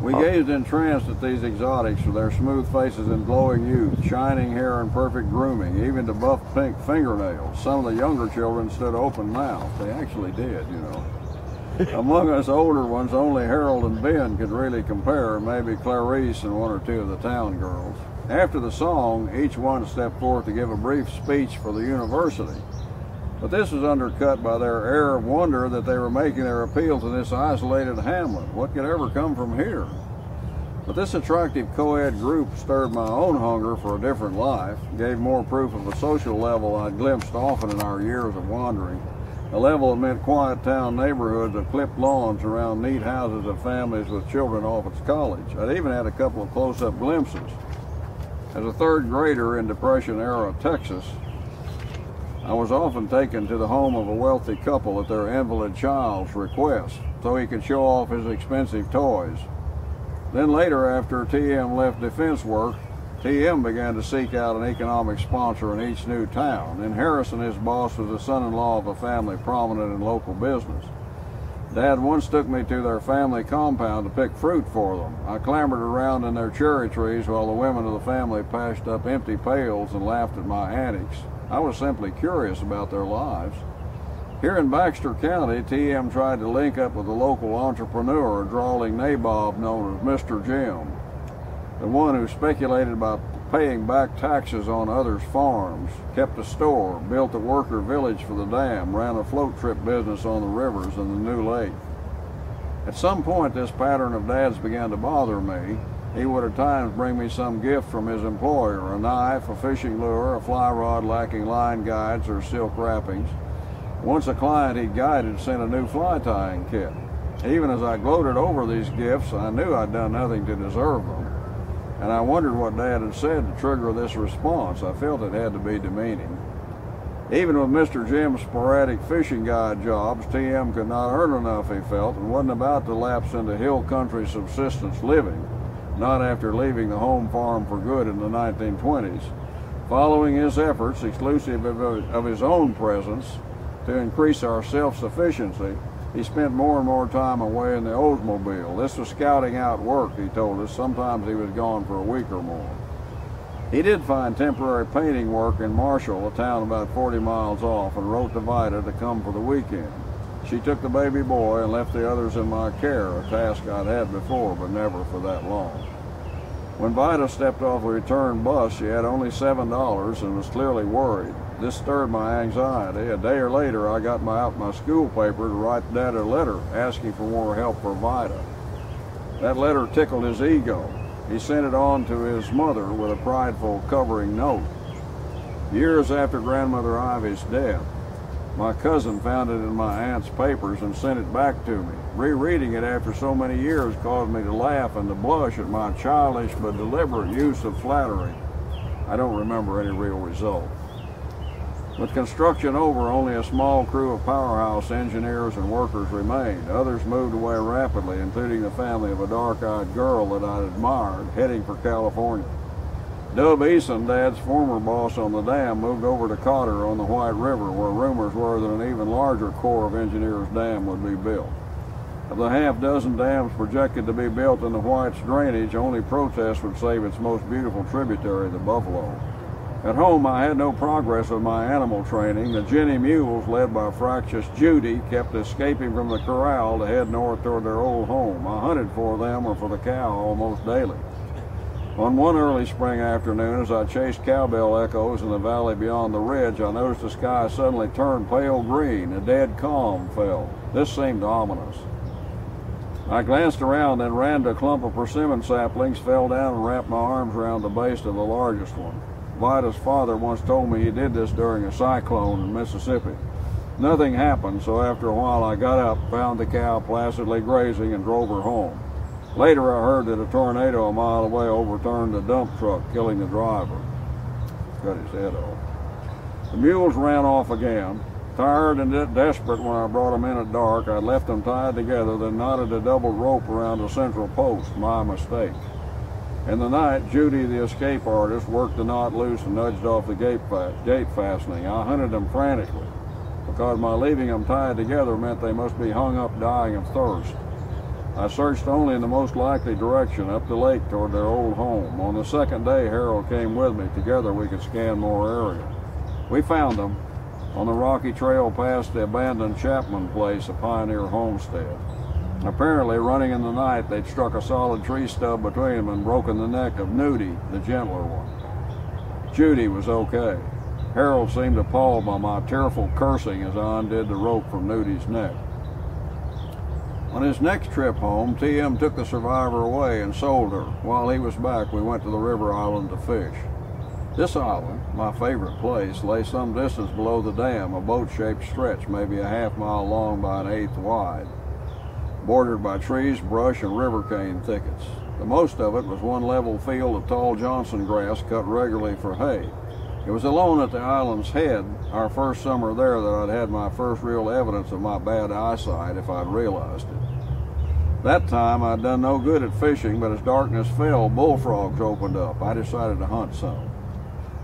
We gazed entranced at these exotics with their smooth faces and glowing youth, shining hair and perfect grooming, even to buff pink fingernails. Some of the younger children stood open-mouthed. They actually did, you know. Among us older ones, only Harold and Ben could really compare, maybe Clarice and one or two of the town girls. After the song, each one stepped forth to give a brief speech for the university. But this was undercut by their air of wonder that they were making their appeal to this isolated hamlet. What could ever come from here? But this attractive co-ed group stirred my own hunger for a different life, gave more proof of a social level I'd glimpsed often in our years of wandering, a level that meant quiet town neighborhoods of clipped lawns around neat houses of families with children off at college. I'd even had a couple of close-up glimpses. As a third grader in Depression-era Texas, I was often taken to the home of a wealthy couple at their invalid child's request, so he could show off his expensive toys. Then later, after TM left defense work, TM began to seek out an economic sponsor in each new town, and Harrison, his boss, was the son-in-law of a family prominent in local business. Dad once took me to their family compound to pick fruit for them. I clambered around in their cherry trees while the women of the family passed up empty pails and laughed at my antics. I was simply curious about their lives. Here in Baxter County, TM tried to link up with a local entrepreneur, a drawling nabob known as Mr. Jim, the one who speculated by paying back taxes on others' farms, kept a store, built a worker village for the dam, ran a float trip business on the rivers and the new lake. At some point, this pattern of Dad's began to bother me. He would at times bring me some gift from his employer, a knife, a fishing lure, a fly rod lacking line guides or silk wrappings. Once a client he guided sent a new fly tying kit. Even as I gloated over these gifts, I knew I'd done nothing to deserve them. And I wondered what Dad had said to trigger this response. I felt it had to be demeaning. Even with Mr. Jim's sporadic fishing guide jobs, TM could not earn enough, he felt, and wasn't about to lapse into hill country subsistence living, not after leaving the home farm for good in the 1920s. Following his efforts, exclusive of his own presence, to increase our self-sufficiency, he spent more and more time away in the Oldsmobile. This was scouting out work, he told us. Sometimes he was gone for a week or more. He did find temporary painting work in Marshall, a town about 40 miles off, and wrote to Vida to come for the weekend. She took the baby boy and left the others in my care, a task I'd had before, but never for that long. When Vida stepped off a return bus, she had only $7 and was clearly worried. This stirred my anxiety. A day or later, I got out my school paper to write Dad a letter asking for more help for Vida. That letter tickled his ego. He sent it on to his mother with a prideful covering note. Years after Grandmother Ivy's death, my cousin found it in my aunt's papers and sent it back to me. Rereading it after so many years caused me to laugh and to blush at my childish but deliberate use of flattery. I don't remember any real result. With construction over, only a small crew of powerhouse engineers and workers remained. Others moved away rapidly, including the family of a dark-eyed girl that I'd admired, heading for California. Dub Eason, Dad's former boss on the dam, moved over to Cotter on the White River, where rumors were that an even larger Corps of Engineers dam would be built. Of the half-dozen dams projected to be built in the White's drainage, only protest would save its most beautiful tributary, the Buffalo. At home, I had no progress with my animal training. The Jenny mules, led by fractious Judy, kept escaping from the corral to head north toward their old home. I hunted for them or for the cow almost daily. On one early spring afternoon, as I chased cowbell echoes in the valley beyond the ridge, I noticed the sky suddenly turned pale green. A dead calm fell. This seemed ominous. I glanced around, then ran to a clump of persimmon saplings, fell down and wrapped my arms around the base of the largest one. Vida's father once told me he did this during a cyclone in Mississippi. Nothing happened, so after a while I got up, found the cow placidly grazing, and drove her home. Later I heard that a tornado a mile away overturned a dump truck, killing the driver. Cut his head off. The mules ran off again. Tired and desperate when I brought them in at dark, I left them tied together, then knotted a double rope around a central post. My mistake. In the night, Judy, the escape artist, worked the knot loose and nudged off the gate fastening. I hunted them frantically, because my leaving them tied together meant they must be hung up dying of thirst. I searched only in the most likely direction, up the lake toward their old home. On the second day, Harold came with me. Together we could scan more area. We found them on the rocky trail past the abandoned Chapman place, a pioneer homestead. Apparently, running in the night, they'd struck a solid tree stub between them and broken the neck of Nudie, the gentler one. Judy was okay. Harold seemed appalled by my tearful cursing as I undid the rope from Nudie's neck. On his next trip home, TM took the survivor away and sold her. While he was back, we went to the river island to fish. This island, my favorite place, lay some distance below the dam, a boat-shaped stretch, maybe a half-mile long by an eighth wide, bordered by trees, brush, and river cane thickets. The most of it was one level field of tall Johnson grass cut regularly for hay. It was alone at the island's head, our first summer there, that I'd had my first real evidence of my bad eyesight, if I'd realized it. That time I'd done no good at fishing, but as darkness fell, bullfrogs opened up. I decided to hunt some.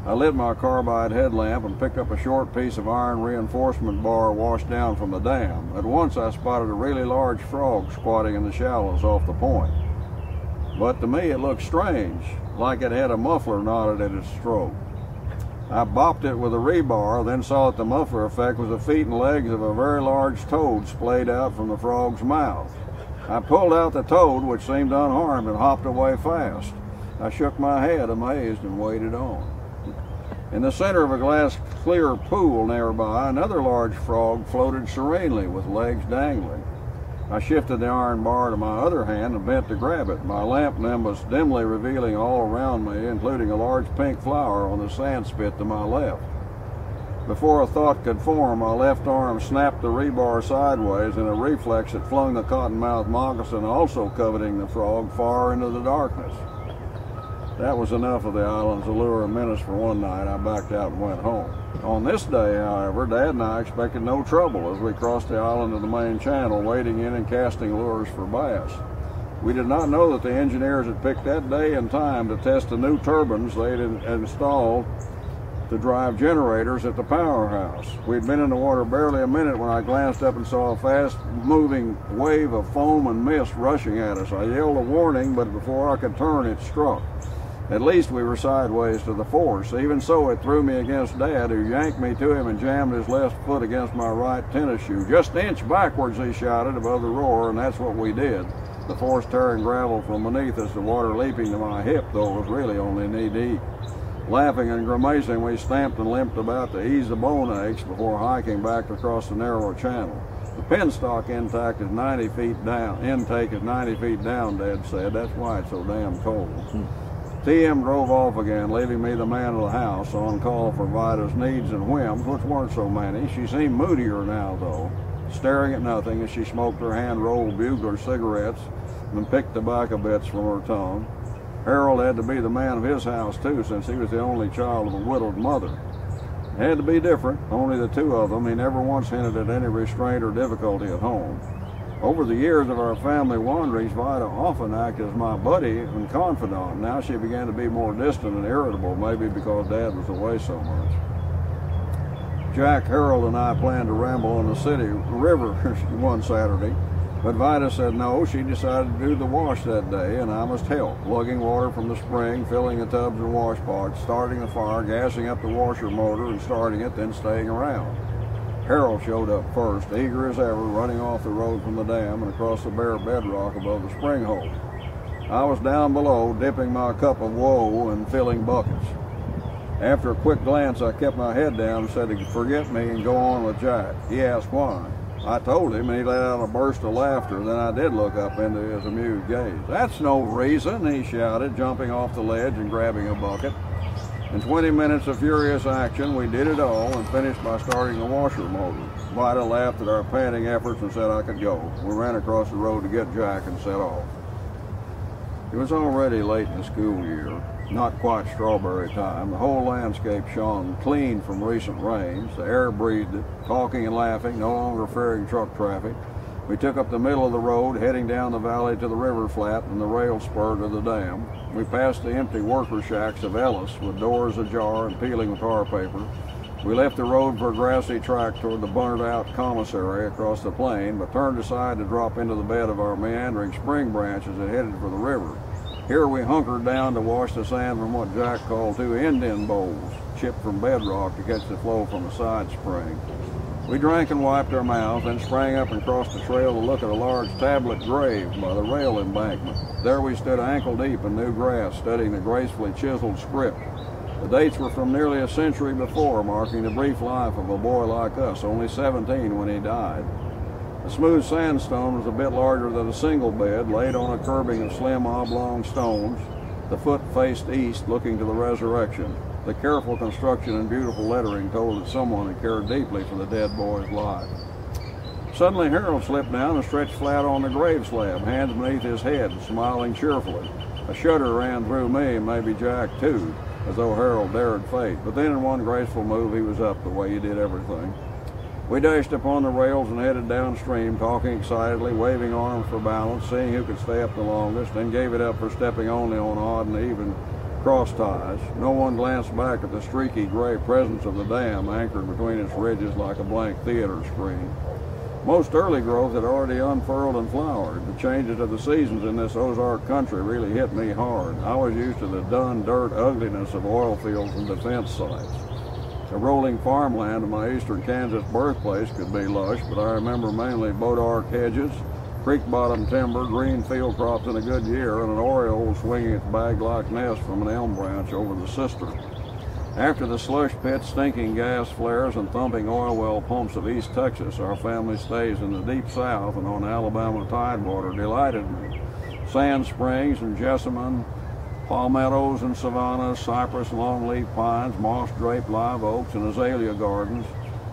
I lit my carbide headlamp and picked up a short piece of iron reinforcement bar washed down from the dam. At once I spotted a really large frog squatting in the shallows off the point. But to me it looked strange, like it had a muffler knotted at its throat. I bopped it with a rebar, then saw that the muffler effect was the feet and legs of a very large toad splayed out from the frog's mouth. I pulled out the toad, which seemed unharmed, and hopped away fast. I shook my head, amazed, and waded on. In the center of a glass clear pool nearby, another large frog floated serenely with legs dangling. I shifted the iron bar to my other hand and bent to grab it. My lamp nimbus dimly revealing all around me, including a large pink flower on the sand spit to my left. Before a thought could form, my left arm snapped the rebar sideways. In a reflex, it flung the cottonmouth moccasin, also coveting the frog, far into the darkness. That was enough of the island's allure and menace for one night. I backed out and went home. On this day, however, Dad and I expected no trouble as we crossed the island to the main channel, wading in and casting lures for bass. We did not know that the engineers had picked that day and time to test the new turbines they'd installed to drive generators at the powerhouse. We'd been in the water barely a minute when I glanced up and saw a fast-moving wave of foam and mist rushing at us. I yelled a warning, but before I could turn, it struck. At least we were sideways to the force. Even so, it threw me against Dad, who yanked me to him and jammed his left foot against my right tennis shoe. "Just an inch backwards," he shouted above the roar, and that's what we did. The force tearing gravel from beneath us, the water leaping to my hip, though it was really only knee-deep. Laughing and grimacing, we stamped and limped about to ease the bone aches before hiking back across the narrow channel. The penstock intake is 90 feet down, Dad said. That's why it's so damn cold. TM drove off again, leaving me the man of the house, on call for Vida's needs and whims, which weren't so many. She seemed moodier now, though, staring at nothing as she smoked her hand-rolled bugler cigarettes and picked tobacco bits from her tongue. Harold had to be the man of his house, too, since he was the only child of a widowed mother. It had to be different, only the two of them. He never once hinted at any restraint or difficulty at home. Over the years of our family wanderings, Vida often acted as my buddy and confidant. Now she began to be more distant and irritable, maybe because Dad was away so much. Jack, Harold, and I planned to ramble on the city river one Saturday, but Vida said no. She decided to do the wash that day, and I must help, lugging water from the spring, filling the tubs and wash pots, starting the fire, gassing up the washer motor and starting it, then staying around. Harold showed up first, eager as ever, running off the road from the dam and across the bare bedrock above the spring hole. I was down below, dipping my cup of woe and filling buckets. After a quick glance, I kept my head down and said to forget me and go on with Jack. He asked why. I told him, and he let out a burst of laughter. Then I did look up into his amused gaze. "That's no reason," he shouted, jumping off the ledge and grabbing a bucket. In 20 minutes of furious action, we did it all and finished by starting the washer motor. Vida laughed at our panting efforts and said I could go. We ran across the road to get Jack and set off. It was already late in the school year, not quite strawberry time. The whole landscape shone clean from recent rains. The air breathed it, talking and laughing, no longer fearing truck traffic. We took up the middle of the road, heading down the valley to the river flat and the rail spur to the dam. We passed the empty worker shacks of Ellis, with doors ajar and peeling tar paper, We left the road for a grassy track toward the burnt-out commissary across the plain, but turned aside to drop into the bed of our meandering spring branch as it headed for the river. Here we hunkered down to wash the sand from what Jack called two indent bowls, chipped from bedrock to catch the flow from a side spring. We drank and wiped our mouths, then sprang up and crossed the trail to look at a large tablet grave by the rail embankment. There we stood ankle deep in new grass, studying the gracefully chiseled script. The dates were from nearly a century before, marking the brief life of a boy like us, only 17 when he died. The smooth sandstone was a bit larger than a single bed, laid on a curbing of slim oblong stones. The foot faced east, looking to the resurrection. The careful construction and beautiful lettering told that someone had cared deeply for the dead boy's life. Suddenly Harold slipped down and stretched flat on the grave slab, hands beneath his head, smiling cheerfully. A shudder ran through me, and maybe Jack too, as though Harold dared fate. But then in one graceful move he was up, the way he did everything. We dashed upon the rails and headed downstream, talking excitedly, waving arms for balance, seeing who could stay up the longest, then gave it up for stepping only on odd and even cross ties. No one glanced back at the streaky gray presence of the dam anchored between its ridges like a blank theater screen. Most early growth had already unfurled and flowered. The changes of the seasons in this Ozark country really hit me hard. I was used to the dun dirt ugliness of oil fields and defense sites. The rolling farmland of my eastern Kansas birthplace could be lush, but I remember mainly bodark hedges, creek-bottom timber, green field crops in a good year, and an oriole swinging its bag-like nest from an elm branch over the cistern. After the slush pits, stinking gas flares, and thumping oil well pumps of East Texas, our family stays in the deep south and on Alabama tidewater delighted me. Sand springs and jessamine, palmettos and savannas, cypress and longleaf pines, moss-draped live oaks, and azalea gardens.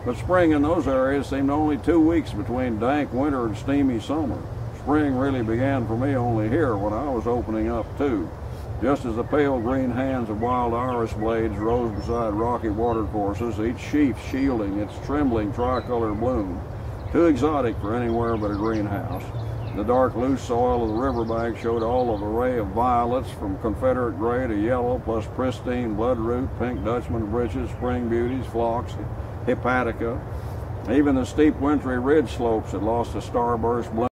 But spring in those areas seemed only 2 weeks between dank winter and steamy summer. Spring really began for me only here when I was opening up too. Just as the pale green hands of wild iris blades rose beside rocky watercourses, each sheaf shielding its trembling tricolor bloom, too exotic for anywhere but a greenhouse. The dark, loose soil of the riverbank showed all of an array of violets from Confederate gray to yellow, plus pristine bloodroot, pink Dutchman britches, spring beauties, phlox, hepatica. Even the steep wintry ridge slopes had lost a starburst bloom.